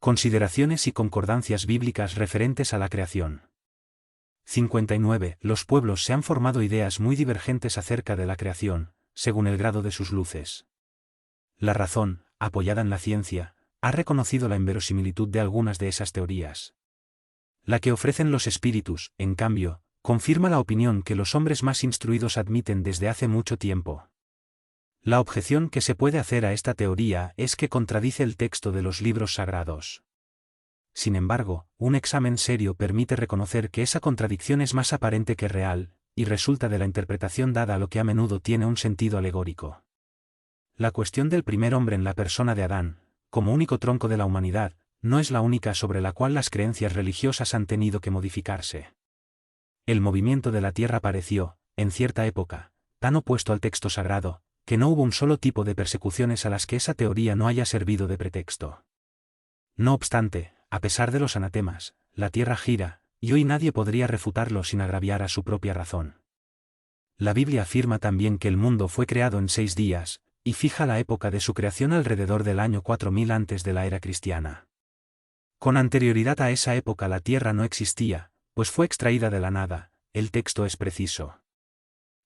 Consideraciones y concordancias bíblicas referentes a la creación. 59. Los pueblos se han formado ideas muy divergentes acerca de la creación, según el grado de sus luces. La razón, apoyada en la ciencia, ha reconocido la inverosimilitud de algunas de esas teorías. La que ofrecen los espíritus, en cambio, confirma la opinión que los hombres más instruidos admiten desde hace mucho tiempo. La objeción que se puede hacer a esta teoría es que contradice el texto de los libros sagrados. Sin embargo, un examen serio permite reconocer que esa contradicción es más aparente que real, y resulta de la interpretación dada a lo que a menudo tiene un sentido alegórico. La cuestión del primer hombre en la persona de Adán, como único tronco de la humanidad, no es la única sobre la cual las creencias religiosas han tenido que modificarse. El movimiento de la tierra pareció, en cierta época, tan opuesto al texto sagrado, que no hubo un solo tipo de persecuciones a las que esa teoría no haya servido de pretexto. No obstante, a pesar de los anatemas, la tierra gira, y hoy nadie podría refutarlo sin agraviar a su propia razón. La Biblia afirma también que el mundo fue creado en 6 días, y fija la época de su creación alrededor del año 4000 antes de la era cristiana. Con anterioridad a esa época la tierra no existía, pues fue extraída de la nada, el texto es preciso.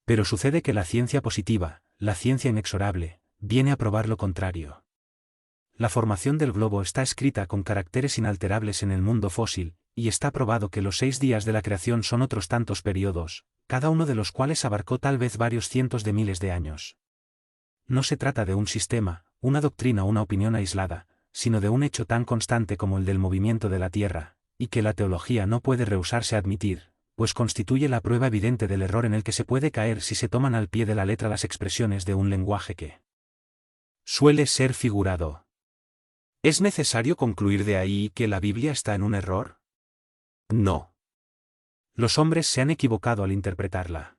Pero sucede que la ciencia positiva, la ciencia inexorable, viene a probar lo contrario. La formación del globo está escrita con caracteres inalterables en el mundo fósil, y está probado que los 6 días de la creación son otros tantos periodos, cada uno de los cuales abarcó tal vez varios cientos de miles de años. No se trata de un sistema, una doctrina o una opinión aislada, sino de un hecho tan constante como el del movimiento de la Tierra, y que la teología no puede rehusarse a admitir, pues constituye la prueba evidente del error en el que se puede caer si se toman al pie de la letra las expresiones de un lenguaje que suele ser figurado. ¿Es necesario concluir de ahí que la Biblia está en un error? No. Los hombres se han equivocado al interpretarla.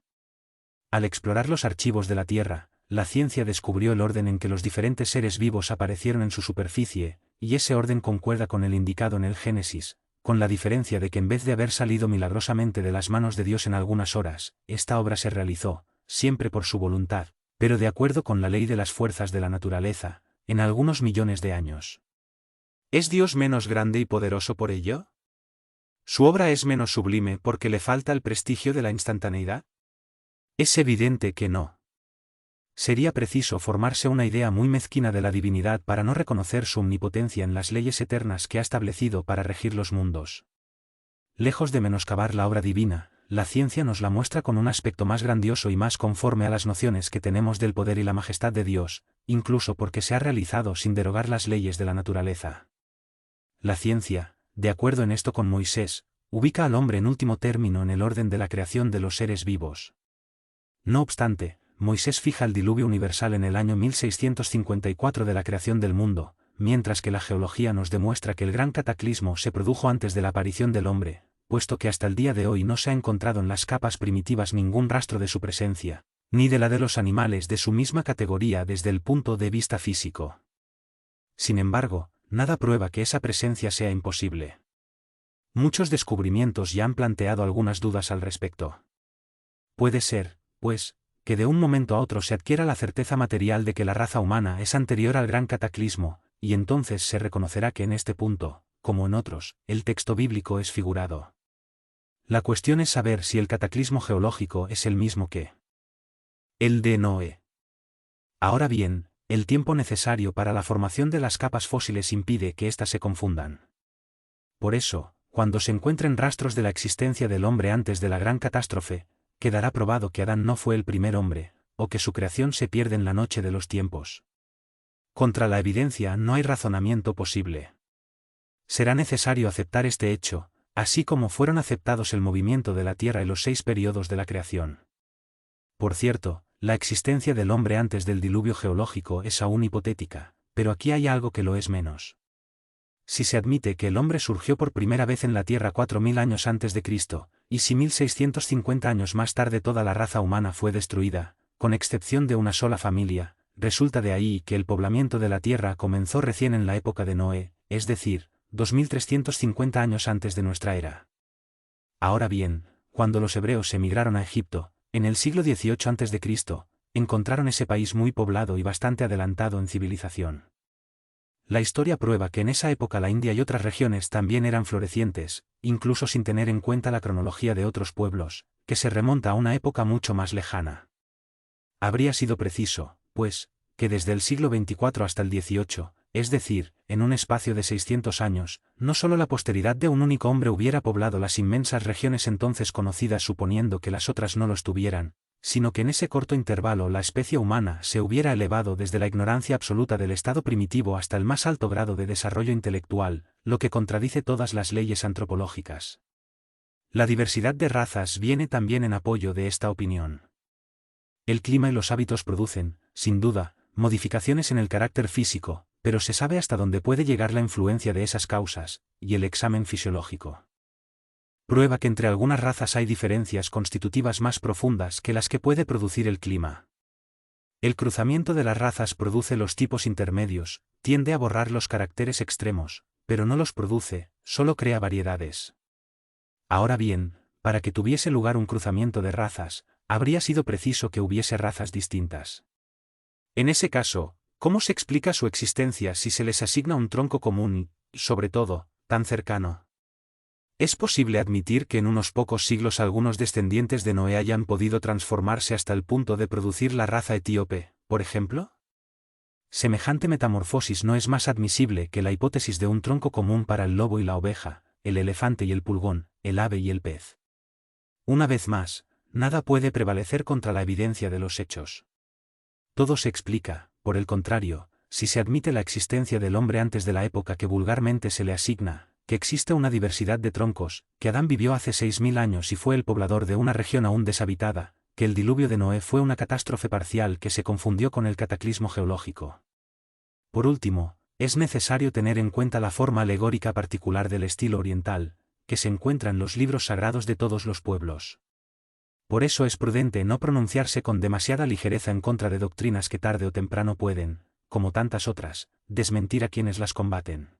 Al explorar los archivos de la Tierra, la ciencia descubrió el orden en que los diferentes seres vivos aparecieron en su superficie, y ese orden concuerda con el indicado en el Génesis, con la diferencia de que en vez de haber salido milagrosamente de las manos de Dios en algunas horas, esta obra se realizó, siempre por su voluntad, pero de acuerdo con la ley de las fuerzas de la naturaleza, en algunos millones de años. ¿Es Dios menos grande y poderoso por ello? ¿Su obra es menos sublime porque le falta el prestigio de la instantaneidad? Es evidente que no. Sería preciso formarse una idea muy mezquina de la divinidad para no reconocer su omnipotencia en las leyes eternas que ha establecido para regir los mundos. Lejos de menoscabar la obra divina, la ciencia nos la muestra con un aspecto más grandioso y más conforme a las nociones que tenemos del poder y la majestad de Dios, incluso porque se ha realizado sin derogar las leyes de la naturaleza. La ciencia, de acuerdo en esto con Moisés, ubica al hombre en último término en el orden de la creación de los seres vivos. No obstante, Moisés fija el diluvio universal en el año 1654 de la creación del mundo, mientras que la geología nos demuestra que el gran cataclismo se produjo antes de la aparición del hombre, puesto que hasta el día de hoy no se ha encontrado en las capas primitivas ningún rastro de su presencia, ni de la de los animales de su misma categoría desde el punto de vista físico. Sin embargo, nada prueba que esa presencia sea imposible. Muchos descubrimientos ya han planteado algunas dudas al respecto. Puede ser, pues, que de un momento a otro se adquiera la certeza material de que la raza humana es anterior al gran cataclismo, y entonces se reconocerá que en este punto, como en otros, el texto bíblico es figurado. La cuestión es saber si el cataclismo geológico es el mismo que el de Noé. Ahora bien, el tiempo necesario para la formación de las capas fósiles impide que éstas se confundan. Por eso, cuando se encuentren rastros de la existencia del hombre antes de la gran catástrofe, quedará probado que Adán no fue el primer hombre, o que su creación se pierde en la noche de los tiempos. Contra la evidencia no hay razonamiento posible. Será necesario aceptar este hecho, así como fueron aceptados el movimiento de la Tierra y los 6 períodos de la creación. Por cierto, la existencia del hombre antes del diluvio geológico es aún hipotética, pero aquí hay algo que lo es menos. Si se admite que el hombre surgió por primera vez en la Tierra 4000 años antes de Cristo, y si 1650 años más tarde toda la raza humana fue destruida, con excepción de una sola familia, resulta de ahí que el poblamiento de la Tierra comenzó recién en la época de Noé, es decir, 2350 años antes de nuestra era. Ahora bien, cuando los hebreos emigraron a Egipto, en el siglo XVIII a.C., encontraron ese país muy poblado y bastante adelantado en civilización. La historia prueba que en esa época la India y otras regiones también eran florecientes, incluso sin tener en cuenta la cronología de otros pueblos, que se remonta a una época mucho más lejana. Habría sido preciso, pues, que desde el siglo XXIV hasta el XVIII, es decir, en un espacio de 600 años, no solo la posteridad de un único hombre hubiera poblado las inmensas regiones entonces conocidas suponiendo que las otras no lo estuvieran, sino que en ese corto intervalo la especie humana se hubiera elevado desde la ignorancia absoluta del estado primitivo hasta el más alto grado de desarrollo intelectual, lo que contradice todas las leyes antropológicas. La diversidad de razas viene también en apoyo de esta opinión. El clima y los hábitos producen, sin duda, modificaciones en el carácter físico, pero se sabe hasta dónde puede llegar la influencia de esas causas, y el examen fisiológico prueba que entre algunas razas hay diferencias constitutivas más profundas que las que puede producir el clima. El cruzamiento de las razas produce los tipos intermedios, tiende a borrar los caracteres extremos, pero no los produce, solo crea variedades. Ahora bien, para que tuviese lugar un cruzamiento de razas, habría sido preciso que hubiese razas distintas. En ese caso, ¿cómo se explica su existencia si se les asigna un tronco común y, sobre todo, tan cercano? ¿Es posible admitir que en unos pocos siglos algunos descendientes de Noé hayan podido transformarse hasta el punto de producir la raza etíope, por ejemplo? Semejante metamorfosis no es más admisible que la hipótesis de un tronco común para el lobo y la oveja, el elefante y el pulgón, el ave y el pez. Una vez más, nada puede prevalecer contra la evidencia de los hechos. Todo se explica, por el contrario, si se admite la existencia del hombre antes de la época que vulgarmente se le asigna, que existe una diversidad de troncos, que Adán vivió hace 6000 años y fue el poblador de una región aún deshabitada, que el diluvio de Noé fue una catástrofe parcial que se confundió con el cataclismo geológico. Por último, es necesario tener en cuenta la forma alegórica particular del estilo oriental, que se encuentra en los libros sagrados de todos los pueblos. Por eso es prudente no pronunciarse con demasiada ligereza en contra de doctrinas que tarde o temprano pueden, como tantas otras, desmentir a quienes las combaten.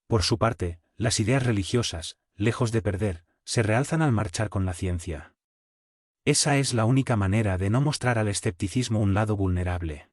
Por su parte, las ideas religiosas, lejos de perder, se realzan al marchar con la ciencia. Esa es la única manera de no mostrar al escepticismo un lado vulnerable.